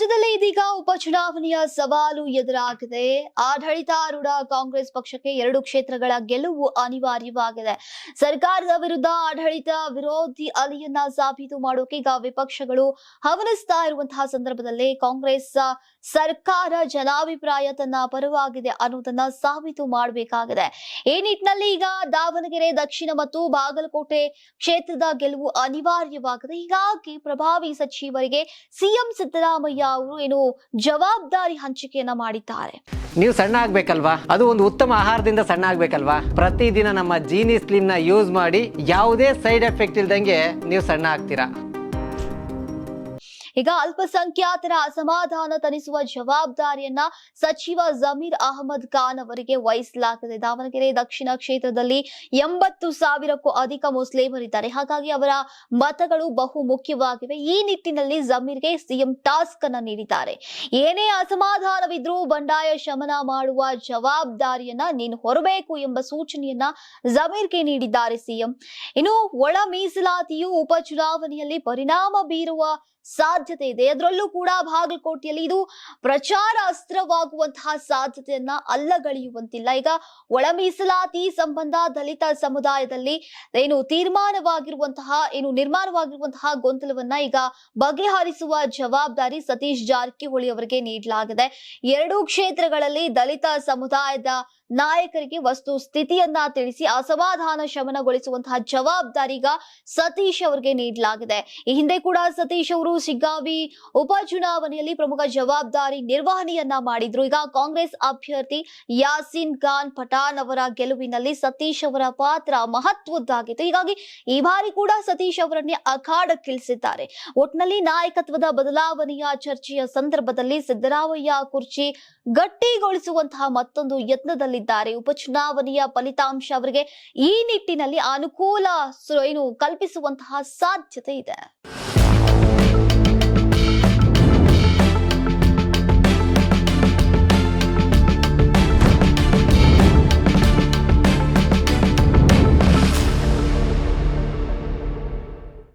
ರಾಜ್ಯದಲ್ಲಿ ಇದೀಗ ಉಪಚುನಾವಣೆಯ ಸವಾಲು ಎದುರಾಗಿದೆ. ಆಡಳಿತಾರೂಢ ಕಾಂಗ್ರೆಸ್ ಪಕ್ಷಕ್ಕೆ 2 ಕ್ಷೇತ್ರಗಳ ಗೆಲುವು ಅನಿವಾರ್ಯವಾಗಿದೆ. ಸರ್ಕಾರದ ವಿರುದ್ಧ ಆಡಳಿತ ವಿರೋಧಿ ಅಲೆಯನ್ನ ಸಾಬೀತು ಮಾಡೋಕೆ ಈಗ ವಿಪಕ್ಷಗಳು ಹವಣಿಸ್ತಾ ಇರುವಂತಹ ಸಂದರ್ಭದಲ್ಲಿ ಕಾಂಗ್ರೆಸ್ ಸರ್ಕಾರ ಜನಾಭಿಪ್ರಾಯ ತನ್ನ ಪರವಾಗಿದೆ ಅನ್ನೋದನ್ನ ಸಾಬೀತು ಮಾಡಬೇಕಾಗಿದೆ. ಈ ನಿಟ್ಟಿನಲ್ಲಿ ಈಗ ದಾವಣಗೆರೆ ದಕ್ಷಿಣ ಮತ್ತು ಬಾಗಲಕೋಟೆ ಕ್ಷೇತ್ರದ ಗೆಲುವು ಅನಿವಾರ್ಯವಾಗಿದೆ. ಹೀಗಾಗಿ ಪ್ರಭಾವಿ ಸಚಿವರಿಗೆ ಸಿಎಂ ಸಿದ್ದರಾಮಯ್ಯ ಅವರು ಜವಾಬ್ದಾರಿ ಹಂಚಿಕೆಯನ್ನ ಮಾಡಿದ್ದಾರೆ. ನೀವು ಸಣ್ಣ ಆಗ್ಬೇಕಲ್ವಾ, ಅದು ಒಂದು ಉತ್ತಮ ಆಹಾರದಿಂದ ಸಣ್ಣ ಆಗ್ಬೇಕಲ್ವಾ. ಪ್ರತಿದಿನ ನಮ್ಮ ಜೀನಿ ಸ್ಲಿಮ್ ನ ಯೂಸ್ ಮಾಡಿ ಯಾವುದೇ ಸೈಡ್ ಎಫೆಕ್ಟ್ ಇಲ್ದಂಗೆ ನೀವು ಸಣ್ಣ ಆಗ್ತೀರಾ. ಈಗ ಅಲ್ಪಸಂಖ್ಯಾತರ ಅಸಮಾಧಾನ ತಣಿಸುವ ಜವಾಬ್ದಾರಿಯನ್ನ ಸಚಿವ ಜಮೀರ್ ಅಹಮದ್ ಖಾನ್ ಅವರಿಗೆ ವಹಿಸಲಾಗಿದೆ. ದಾವಣಗೆರೆ ದಕ್ಷಿಣ ಕ್ಷೇತ್ರದಲ್ಲಿ 80,000ಕ್ಕೂ ಅಧಿಕ ಮುಸ್ಲಿಮರಿದ್ದಾರೆ. ಹಾಗಾಗಿ ಅವರ ಮತಗಳು ಬಹು ಮುಖ್ಯವಾಗಿವೆ. ಈ ನಿಟ್ಟಿನಲ್ಲಿ ಜಮೀರ್ಗೆ ಸಿಎಂ ಟಾಸ್ಕ್ ಅನ್ನ ನೀಡಿದ್ದಾರೆ. ಏನೇ ಅಸಮಾಧಾನವಿದ್ರೂ ಬಂಡಾಯ ಶಮನ ಮಾಡುವ ಜವಾಬ್ದಾರಿಯನ್ನ ನೀನು ಹೊರಬೇಕು ಎಂಬ ಸೂಚನೆಯನ್ನ ಜಮೀರ್ಗೆ ನೀಡಿದ್ದಾರೆ ಸಿಎಂ. ಇನ್ನು ಒಳ ಮೀಸಲಾತಿಯು ಉಪಚುನಾವಣೆಯಲ್ಲಿ ಪರಿಣಾಮ ಬೀರುವ ಸಾಧ್ಯತೆ ಇದೆ. ಅದರಲ್ಲೂ ಕೂಡ ಬಾಗಲಕೋಟೆಯಲ್ಲಿ ಇದು ಪ್ರಚಾರ ಅಸ್ತ್ರವಾಗುವಂತಹ ಸಾಧ್ಯತೆಯನ್ನ ಅಲ್ಲಗಳೆಯುವಂತಿಲ್ಲ. ಈಗ ಒಳ ಮೀಸಲಾತಿ ಸಂಬಂಧ ದಲಿತ ಸಮುದಾಯದಲ್ಲಿ ನಿರ್ಮಾಣವಾಗಿರುವಂತಹ ಗೊಂದಲವನ್ನ ಈಗ ಬಗೆಹರಿಸುವ ಜವಾಬ್ದಾರಿ ಸತೀಶ್ ಜಾರಕಿಹೊಳಿ ಅವರಿಗೆ ನೀಡಲಾಗಿದೆ. 2 ಕ್ಷೇತ್ರಗಳಲ್ಲಿ ದಲಿತ ಸಮುದಾಯದ ನಾಯಕರಿಗೆ ವಸ್ತು ಸ್ಥಿತಿಯನ್ನ ತಿಳಿಸಿ ಅಸಮಾಧಾನ ಶಮನಗೊಳಿಸುವಂತಹ ಜವಾಬ್ದಾರಿ ಈಗ ಸತೀಶ್ ಅವರಿಗೆ ನೀಡಲಾಗಿದೆ. ಈ ಹಿಂದೆ ಕೂಡ ಸತೀಶ್ ಅವರು ಶಿಗ್ಗಾವಿ ಉಪಚುನಾವಣೆಯಲ್ಲಿ ಪ್ರಮುಖ ಜವಾಬ್ದಾರಿ ನಿರ್ವಹಣೆಯನ್ನ ಮಾಡಿದ್ರು. ಈಗ ಕಾಂಗ್ರೆಸ್ ಅಭ್ಯರ್ಥಿ ಯಾಸೀನ್ ಖಾನ್ ಪಠಾಣ್ ಅವರ ಗೆಲುವಿನಲ್ಲಿ ಸತೀಶ್ ಅವರ ಪಾತ್ರ ಮಹತ್ವದ್ದಾಗಿತ್ತು. ಹೀಗಾಗಿ ಈ ಬಾರಿ ಕೂಡ ಸತೀಶ್ ಅವರನ್ನೇ ಅಖಾಡಕ್ಕಿಳಿಸಿದ್ದಾರೆ. ಒಟ್ನಲ್ಲಿ ನಾಯಕತ್ವದ ಬದಲಾವಣೆಯ ಚರ್ಚೆಯ ಸಂದರ್ಭದಲ್ಲಿ ಸಿದ್ದರಾಮಯ್ಯ ಕುರ್ಚಿ ಗಟ್ಟಿಗೊಳಿಸುವಂತಹ ಮತ್ತೊಂದು ಯತ್ನದಲ್ಲಿದ್ದಾರೆ. ಉಪಚುನಾವಣೆಯ ಫಲಿತಾಂಶ ಅವರಿಗೆ ಈ ನಿಟ್ಟಿನಲ್ಲಿ ಅನುಕೂಲ ಕಲ್ಪಿಸುವಂತಹ ಸಾಧ್ಯತೆ ಇದೆ.